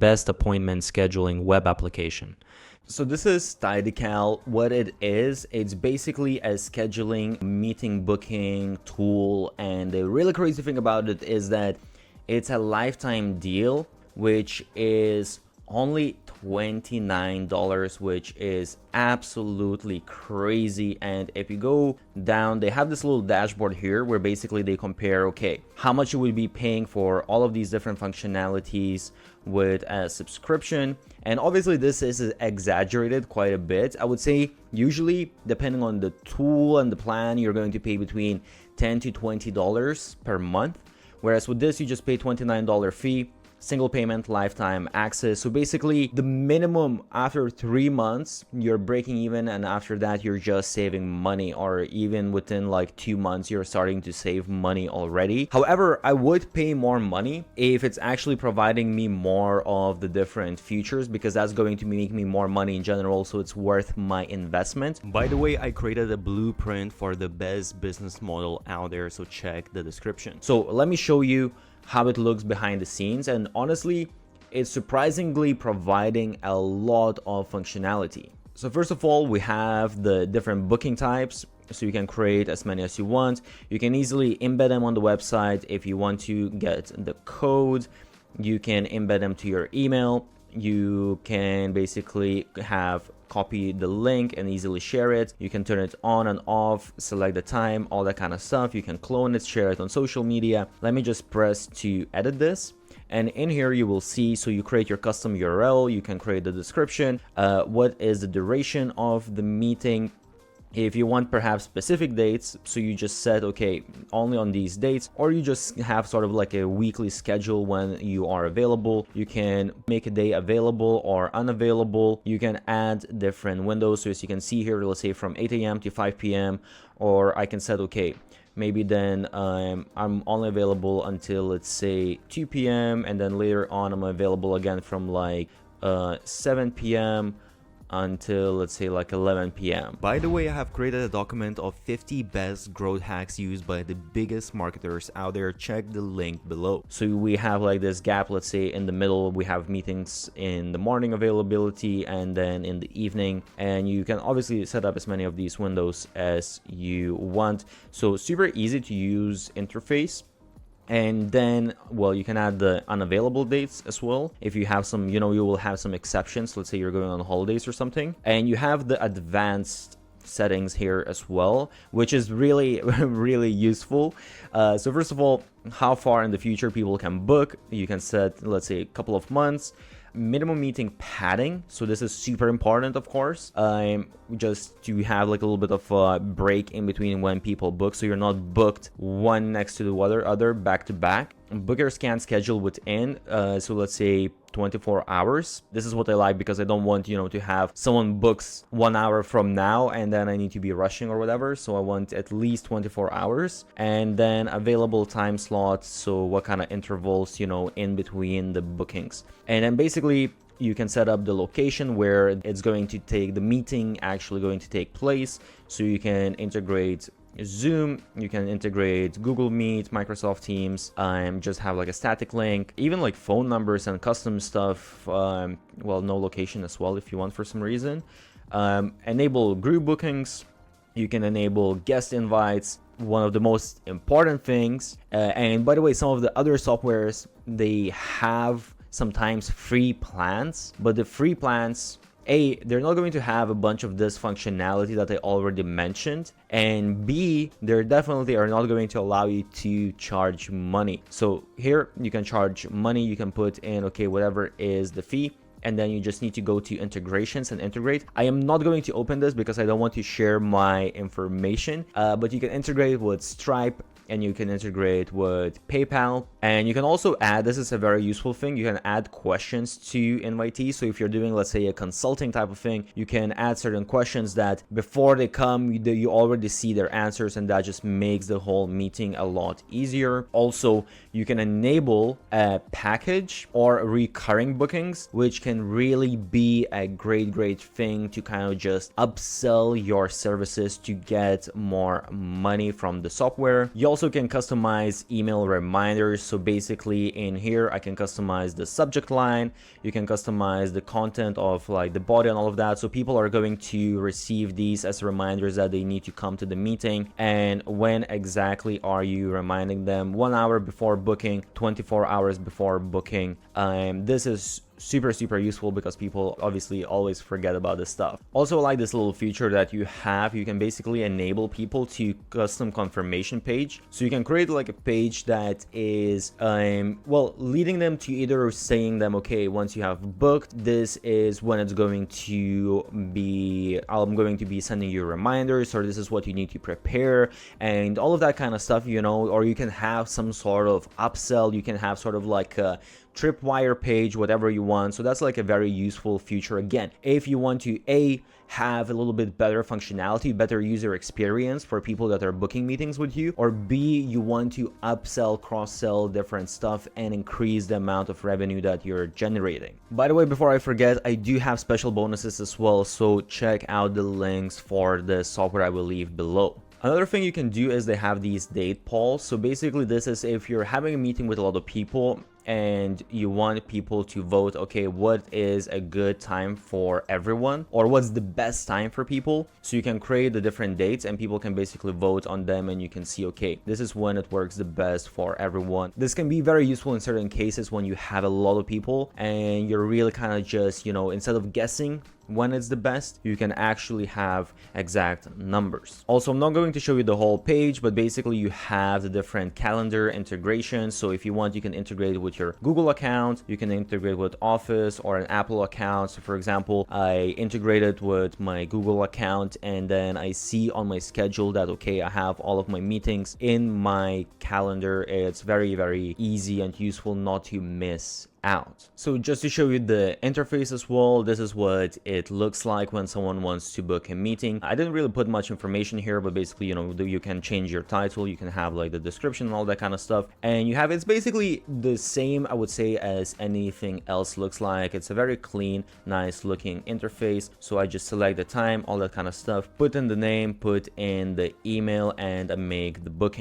best appointment scheduling web application. So this is Tidycal. What it is, it's basically a scheduling meeting booking tool, and the really crazy thing about it is that it's a lifetime deal, which is only $29, which is absolutely crazy. And if you go down, they have this little dashboard here where basically they compare, okay, how much you would be paying for all of these different functionalities with a subscription. And obviously this is exaggerated quite a bit. I would say usually, depending on the tool and the plan, you're going to pay between $10 to $20 per month, whereas with this you just pay $29 fee, single payment, lifetime access. So basically the minimum after 3 months you're breaking even, and after that you're just saving money, or even within like 2 months you're starting to save money already. However, I would pay more money if it's actually providing me more of the different features, because that's going to make me more money in general, so it's worth my investment. By the way, I created a blueprint for the best business model out there, so check the description. So let me show you how it looks behind the scenes, and honestly it's surprisingly providing a lot of functionality. So first of all, we have the different booking types, so you can create as many as you want. You can easily embed them on the website. If you want to get the code, you can embed them to your email. You can basically copy the link and easily share it. You can turn it on and off, select the time, all that kind of stuff. You can clone it, share it on social media. Let me just press to edit this. And in here you will see, so you create your custom URL, you can create the description, what is the duration of the meeting. If you want perhaps specific dates, so you just set, okay, only on these dates, or you just have sort of like a weekly schedule when you are available. You can make a day available or unavailable. You can add different windows. So as you can see here, let's say from 8 a.m. to 5 p.m. Or I can set, okay, maybe then I'm only available until, let's say, 2 p.m. and then later on I'm available again from like 7 p.m. until, let's say, like 11 p.m. By the way, I have created a document of 50 best growth hacks used by the biggest marketers out there. Check the link below. So we have like this gap, let's say in the middle we have meetings in the morning availability and then in the evening, and you can obviously set up as many of these windows as you want. So super easy to use interface. And then, well, you can add the unavailable dates as well. If you have some, you will have some exceptions. Let's say you're going on holidays or something. And you have the advanced settings here as well, which is really, really useful. So first of all, how far in the future people can book. You can set, let's say, a couple of months. Minimum meeting padding, so this is super important, of course, just to have like a little bit of a break in between when people book, so you're not booked one next to the other back to back. Bookers can schedule within, so let's say 24 hours. This is what I like, because I don't want, to have someone books 1 hour from now and then I need to be rushing or whatever. So I want at least 24 hours. And then available time slots, so what kind of intervals, in between the bookings. And then basically you can set up the location where it's going to take, the meeting actually going to take place. So you can integrate Zoom, you can integrate Google Meet, Microsoft Teams, just have like a static link, even like phone numbers and custom stuff, well, no location as well if you want for some reason. Enable group bookings, you can enable guest invites. One of the most important things, and by the way, some of the other softwares, they have sometimes free plans, but the free plans, A, they're not going to have a bunch of this functionality that I already mentioned, and B, they definitely are not going to allow you to charge money. So here you can charge money, you can put in, okay, whatever is the fee, and then you just need to go to integrations and integrate. I am not going to open this because I don't want to share my information, but you can integrate with Stripe, and you can integrate with PayPal, and you can also add, this is a very useful thing, you can add questions to invitees. So if you're doing, let's say, a consulting type of thing, you can add certain questions that before they come, you already see their answers, and that just makes the whole meeting a lot easier. Also, you can enable a package or recurring bookings, which can really be a great thing to kind of just upsell your services to get more money from the software. You also also can customize email reminders. So basically in here, I can customize the subject line. You can customize the content of like the body and all of that. So people are going to receive these as reminders that they need to come to the meeting. And when exactly are you reminding them? 1 hour before booking, 24 hours before booking. This is super useful because people obviously always forget about this stuff. Also, I like this little feature that you have. You can basically enable people to custom confirmation page. So you can create like a page that is well, leading them to either saying them, okay, once you have booked, this is when it's going to be, I'm going to be sending you reminders, or this is what you need to prepare, and all of that kind of stuff, you know. Or you can have some sort of upsell. You can have sort of like a tripwire page, whatever you want. So that's like a very useful feature. Again, if you want to have a little bit better functionality, better user experience for people that are booking meetings with you, or B, you want to upsell, cross-sell different stuff and increase the amount of revenue that you're generating. By the way, before I forget, I do have special bonuses as well, so check out the links for the software I will leave below. Another thing you can do is they have these date polls. So basically this is if you're having a meeting with a lot of people and you want people to vote, okay, what is a good time for everyone, or what's the best time for people. So you can create the different dates and people can basically vote on them, and you can see, okay, this is when it works the best for everyone. This can be very useful in certain cases when you have a lot of people and you're really kind of just, you know, instead of guessing when it's the best, you can actually have exact numbers. Also, I'm not going to show you the whole page, but basically you have the different calendar integrations. So if you want, you can integrate with your Google account, you can integrate with Office or an Apple account. So for example, I integrated with my Google account, and then I see on my schedule that, okay, I have all of my meetings in my calendar. It's very easy and useful not to miss out. So just to show you the interface as well, this is what it looks like when someone wants to book a meeting. I didn't really put much information here, but basically, you know, you can change your title, you can have like the description and all that kind of stuff, and you have, it's basically the same, I would say, as anything else looks like. It's a very clean, nice looking interface. So I just select the time, all that kind of stuff, put in the name, put in the email, and I make the booking.